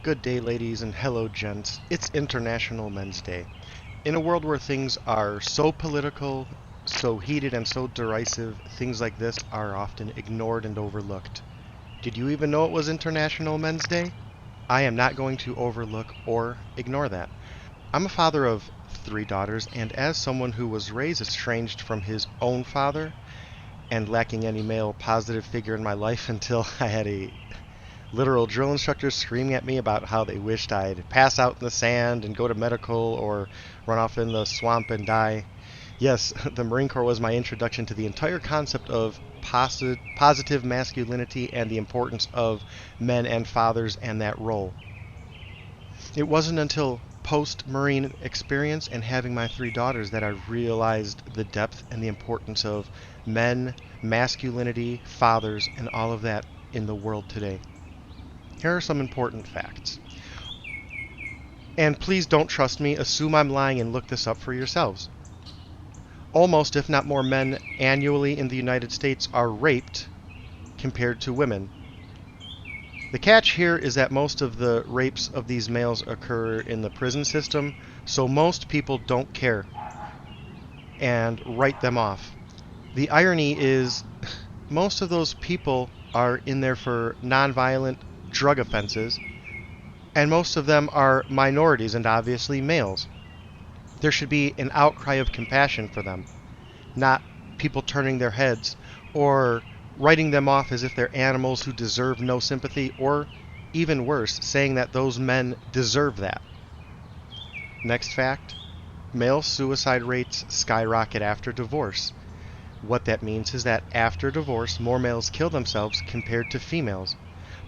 Good day, ladies, and hello, gents. It's International Men's Day. In a world where things are so political, so heated, and so derisive, things like this are often ignored and overlooked. Did you even know it was International Men's Day? I am not going to overlook or ignore that. I'm a father of 3 daughters, and as someone who was raised estranged from his own father and lacking any male positive figure in my life until I had a literal drill instructors screaming at me about how they wished I'd pass out in the sand and go to medical or run off in the swamp and die. Yes, the Marine Corps was my introduction to the entire concept of positive masculinity and the importance of men and fathers and that role. It wasn't until post-Marine experience and having my 3 daughters that I realized the depth and the importance of men, masculinity, fathers, and all of that in the world today. Here are some important facts. And please don't trust me, assume I'm lying and look this up for yourselves. Almost, if not more, men annually in the United States are raped compared to women. The catch here is that most of the rapes of these males occur in the prison system, so most people don't care and write them off. The irony is most of those people are in there for nonviolent drug offenses, and most of them are minorities and obviously males. There should be an outcry of compassion for them, not people turning their heads or writing them off as if they're animals who deserve no sympathy, or even worse, saying that those men deserve that. Next fact, male suicide rates skyrocket after divorce. What that means is that after divorce, more males kill themselves compared to females.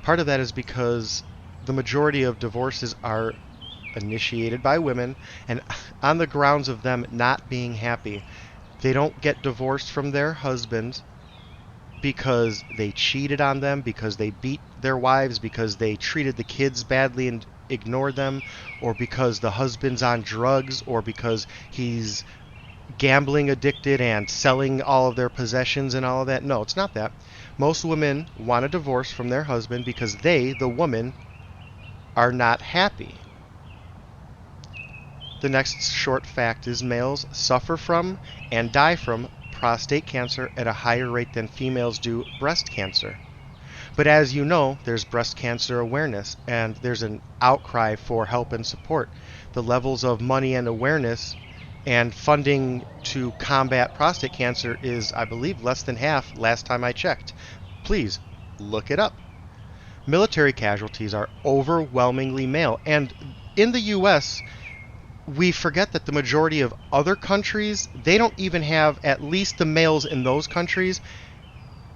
Part of that is because the majority of divorces are initiated by women and on the grounds of them not being happy. They don't get divorced from their husbands because they cheated on them, because they beat their wives, because they treated the kids badly and ignored them, or because the husband's on drugs, or because he's gambling addicted and selling all of their possessions and all of that. No, it's not that. Most women want a divorce from their husband because they, the woman, are not happy. The next short fact is males suffer from and die from prostate cancer at a higher rate than females do breast cancer. But as you know, there's breast cancer awareness and there's an outcry for help and support. The levels of money and awareness and funding to combat prostate cancer is, I believe, less than half last time I checked. Please look it up. Military casualties are overwhelmingly male, and in the US, we forget that the majority of other countries, they don't even have, at least the males in those countries,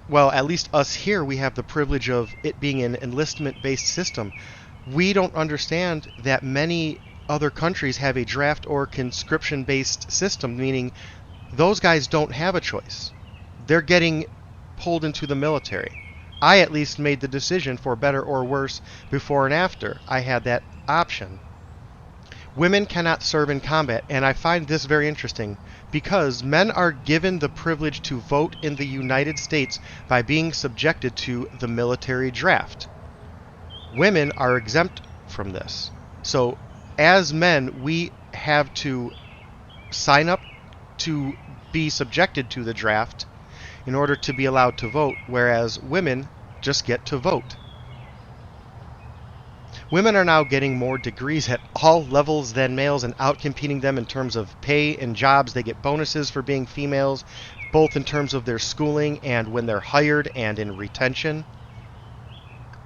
well, at least us here, we have the privilege of it being an enlistment-based system. We don't understand that many other countries have a draft or conscription-based system, meaning those guys don't have a choice. They're getting pulled into the military. I at least made the decision, for better or worse, before and after I had that option. Women cannot serve in combat, and I find this very interesting because men are given the privilege to vote in the United States by being subjected to the military draft. Women are exempt from this. So, as men, we have to sign up to be subjected to the draft in order to be allowed to vote, whereas women just get to vote. Women are now getting more degrees at all levels than males and outcompeting them in terms of pay and jobs. They get bonuses for being females, both in terms of their schooling and when they're hired and in retention.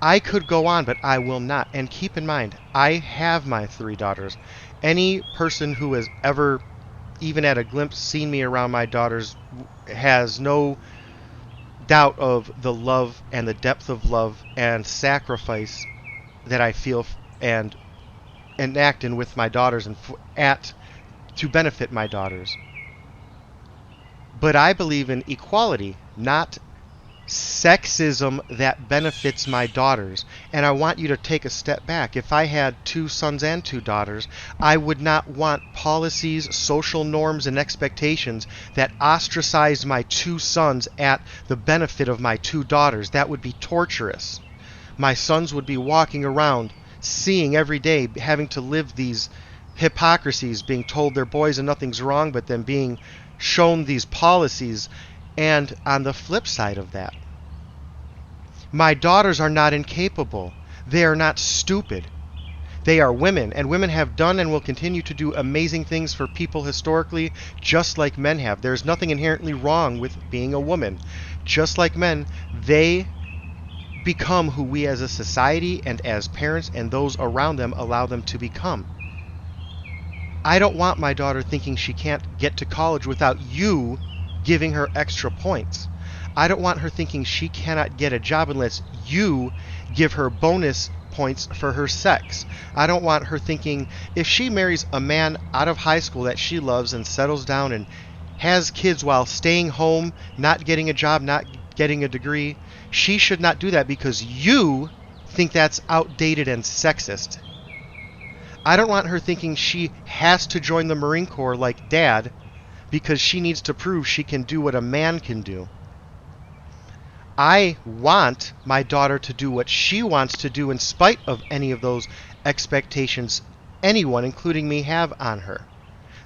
I could go on, but I will not. And keep in mind, I have my 3 daughters. Any person who has ever, even at a glimpse, seen me around my daughters has no doubt of the love and the depth of love and sacrifice that I feel and enact in with my daughters and to benefit my daughters. But I believe in equality, not sexism that benefits my daughters. And I want you to take a step back. If I had 2 sons and 2 daughters, I would not want policies, social norms, and expectations that ostracized my 2 sons at the benefit of my 2 daughters. That would be torturous. My sons would be walking around seeing every day, having to live these hypocrisies, being told they're boys and nothing's wrong, but then being shown these policies. And on the flip side of that, my daughters are not incapable. They are not stupid. They are women, and women have done and will continue to do amazing things for people historically, just like men have. There's nothing inherently wrong with being a woman. Just like men, they become who we as a society and as parents and those around them allow them to become. I don't want my daughter thinking she can't get to college without you giving her extra points. I don't want her thinking she cannot get a job unless you give her bonus points for her sex. I don't want her thinking if she marries a man out of high school that she loves and settles down and has kids while staying home, not getting a job, not getting a degree, she should not do that because you think that's outdated and sexist. I don't want her thinking she has to join the Marine Corps like Dad because she needs to prove she can do what a man can do. I want my daughter to do what she wants to do in spite of any of those expectations anyone, including me, have on her.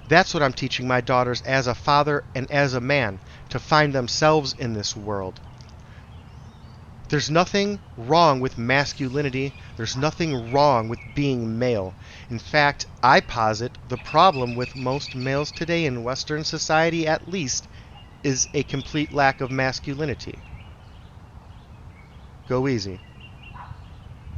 That's what I'm teaching my daughters as a father and as a man, to find themselves in this world. There's nothing wrong with masculinity. There's nothing wrong with being male. In fact, I posit the problem with most males today in Western society, at least, is a complete lack of masculinity. Go easy.